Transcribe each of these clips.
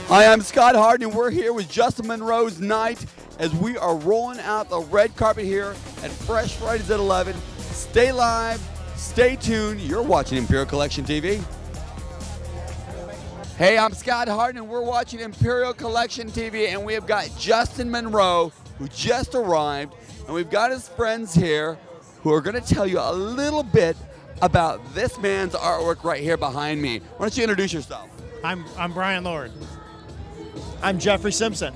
Hi, I'm Scott Harden, and we're here with Justin Monroe's night as we are rolling out the red carpet here at Fresh Fridays at 11. Stay live, stay tuned. You're watching Imperial Collection TV. Hey, I'm Scott Harden, and we're watching Imperial Collection TV, and we have got Justin Monroe, who just arrived, and we've got his friends here who are going to tell you a little bit about this man's artwork right here behind me. Why don't you introduce yourself? I'm Brian Lord. I'm Jeffrey Simpson.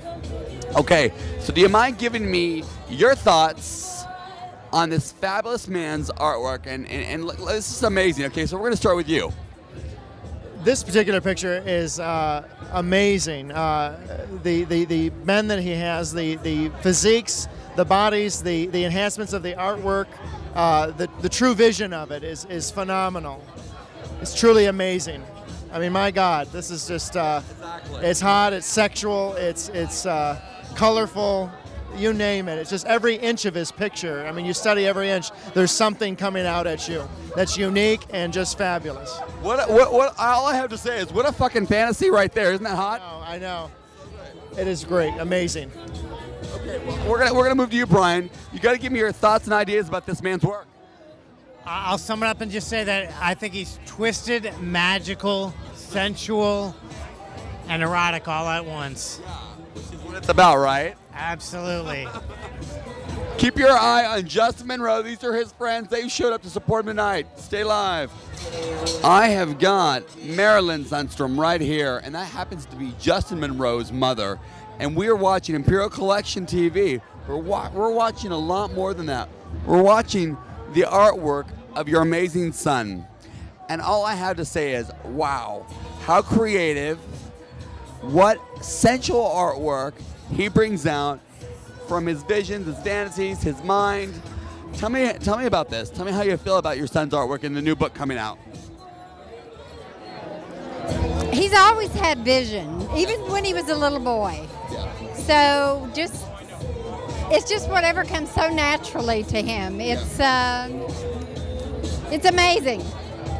Okay, so do you mind giving me your thoughts on this fabulous man's artwork? And this is amazing. Okay, so we're going to start with you. This particular picture is amazing. The men that he has, the physiques, the bodies, the enhancements of the artwork, the true vision of it is phenomenal. It's truly amazing. I mean, my God, this is just, it's hot, it's sexual, it's colorful, you name it. It's just every inch of his picture. I mean, you study every inch, there's something coming out at you that's unique and just fabulous. What all I have to say is, what a fucking fantasy right there. Isn't that hot? I know. It is great, amazing. Okay, well, we're gonna move to you, Brian. You got to give me your thoughts and ideas about this man's work. I'll sum it up and just say that I think he's twisted, magical, sensual, and erotic all at once. Yeah, which is what it's about, right? Absolutely. Keep your eye on Justin Monroe. These are his friends. They showed up to support him tonight. Stay live. I have got Marilyn Sundstrom right here, and that happens to be Justin Monroe's mother. And we are watching Imperial Collection TV. We're watching a lot more than that. We're watching the artwork of your amazing son. And all I have to say is, wow, how creative, what sensual artwork he brings out from his visions, his fantasies, his mind. Tell me about this. Tell me how you feel about your son's artwork in the new book coming out. He's always had vision, even when he was a little boy. So it's just whatever comes so naturally to him. It's amazing.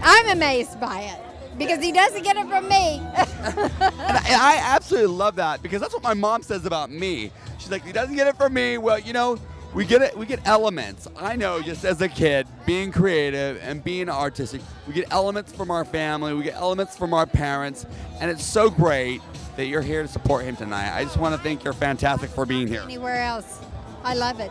I'm amazed by it because he doesn't get it from me. And I absolutely love that because that's what my mom says about me. She's like, he doesn't get it from me. Well, you know, we get it. We get elements. I know, just as a kid, being creative and being artistic, we get elements from our family. We get elements from our parents, and it's so great that you're here to support him tonight. I just want to think you're fantastic for being here. Anywhere else. I love it.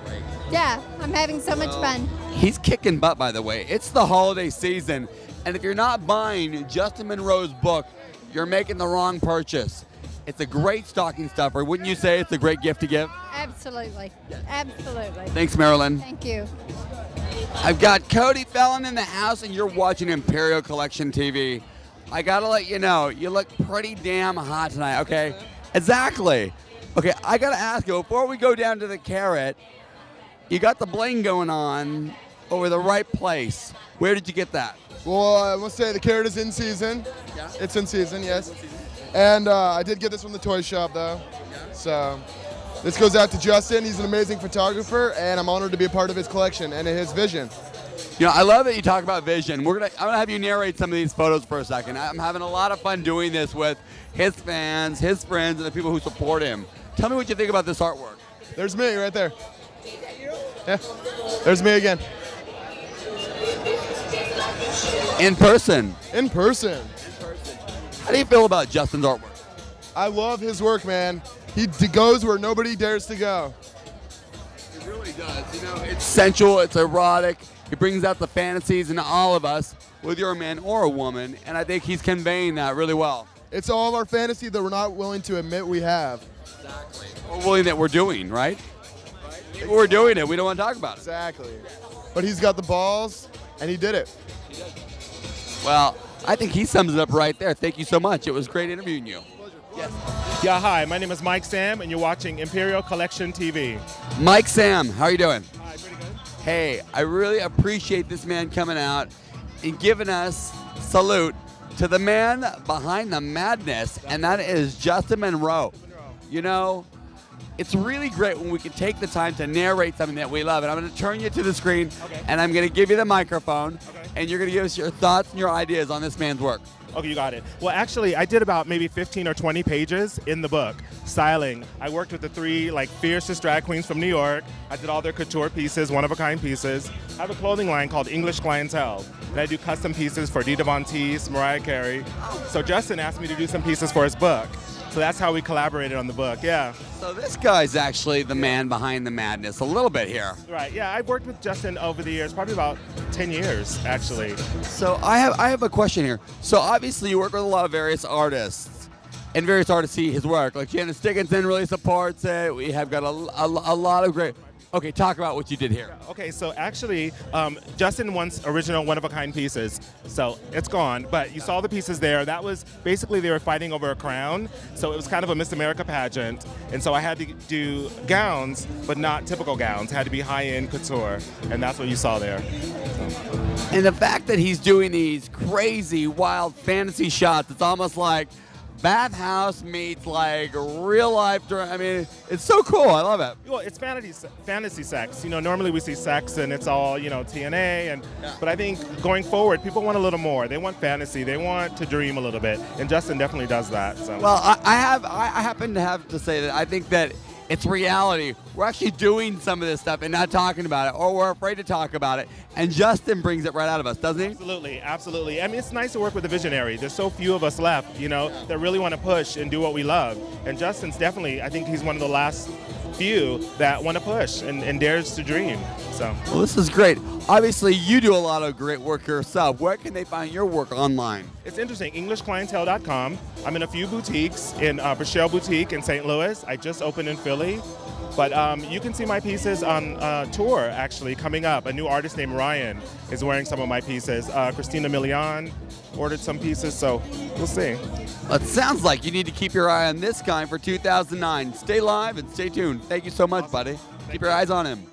Yeah, I'm having so much fun. He's kicking butt, by the way. It's the holiday season, and if you're not buying Justin Monroe's book, you're making the wrong purchase. It's a great stocking stuffer. Wouldn't you say it's a great gift to give? Absolutely. Absolutely. Thanks, Marilyn. Thank you. I've got Cody Fallon in the house, and you're watching Imperial Collection TV. I gotta let you know, you look pretty damn hot tonight, okay? Exactly. Okay, I gotta ask you, before we go down to the carrot, you got the bling going on over the right place. Where did you get that? Well, I must say the carrot is in season. Yeah. It's in season, yes. And I did get this from the toy shop, though. Yeah. So this goes out to Justin. He's an amazing photographer, and I'm honored to be a part of his collection and his vision. You know, I love that you talk about vision. I'm gonna have you narrate some of these photos for a second. I'm having a lot of fun doing this with his fans, his friends, and the people who support him. Tell me what you think about this artwork. There's me right there. Yeah. There's me again. In person. In person. How do you feel about Justin's artwork? I love his work, man. He goes where nobody dares to go. It really does. You know, it's sensual, it's erotic. He brings out the fantasies in all of us, whether you're a man or a woman, and I think he's conveying that really well. It's all of our fantasy that we're not willing to admit we have. Exactly. Or willing that we're doing, right? Maybe we're doing it. We don't want to talk about it. Exactly. But he's got the balls, and he did it. Well, I think he sums it up right there. Thank you so much. It was great interviewing you. Pleasure. Yes. Yeah, hi. My name is Mike Sam, and you're watching Imperial Collection TV. Mike Sam, how are you doing? Hi, pretty good. Hey, I really appreciate this man coming out and giving us salute to the man behind the madness, and that is Justin Monroe. You know, it's really great when we can take the time to narrate something that we love. And I'm going to turn you to the screen, and I'm going to give you the microphone, and you're going to give us your thoughts and your ideas on this man's work. Okay, you got it. Well, actually, I did about maybe 15 or 20 pages in the book, styling. I worked with the 3 fiercest drag queens from New York. I did all their couture pieces, one-of-a-kind pieces. I have a clothing line called English Clientele, and I do custom pieces for Dita Von Teese, Mariah Carey. So Justin asked me to do some pieces for his book. So that's how we collaborated on the book, yeah. So this guy's actually the man behind the madness a little bit here. Right, yeah, I've worked with Justin over the years, probably about 10 years, actually. So I have a question here. So obviously you work with a lot of various artists, and various artists see his work. Like Janice Dickinson really supports it. We have got a lot of great. Okay, talk about what you did here. Okay, so actually, Justin wants original one-of-a-kind pieces, so it's gone. But you saw the pieces there. That was basically they were fighting over a crown, so it was kind of a Miss America pageant. And so I had to do gowns, but not typical gowns. It had to be high-end couture, and that's what you saw there. And the fact that he's doing these crazy, wild fantasy shots, it's almost like Bathhouse meets real life. I mean, it's so cool. I love it. Well, it's fantasy sex. Normally we see sex and it's all TNA, but I think going forward, people want a little more. They want fantasy. They want to dream a little bit, and Justin definitely does that. So. Well, I happen to have to say that I think that it's reality. We're actually doing some of this stuff and not talking about it, or we're afraid to talk about it. And Justin brings it right out of us, doesn't he? Absolutely, absolutely. I mean, it's nice to work with a visionary. There's so few of us left, that really want to push and do what we love. And Justin's definitely, I think he's one of the last few that want to push and dares to dream. So. Well, this is great. Obviously, you do a lot of great work yourself. Where can they find your work online? It's interesting, EnglishClientele.com. I'm in a few boutiques, in Rochelle Boutique in St. Louis. I just opened in Philly. But you can see my pieces on tour, actually, coming up. A new artist named Ryan is wearing some of my pieces. Christina Milian ordered some pieces, so we'll see. Well, it sounds like you need to keep your eye on this guy for 2009. Stay live and stay tuned. Thank you so much, buddy. Keep your eyes on him.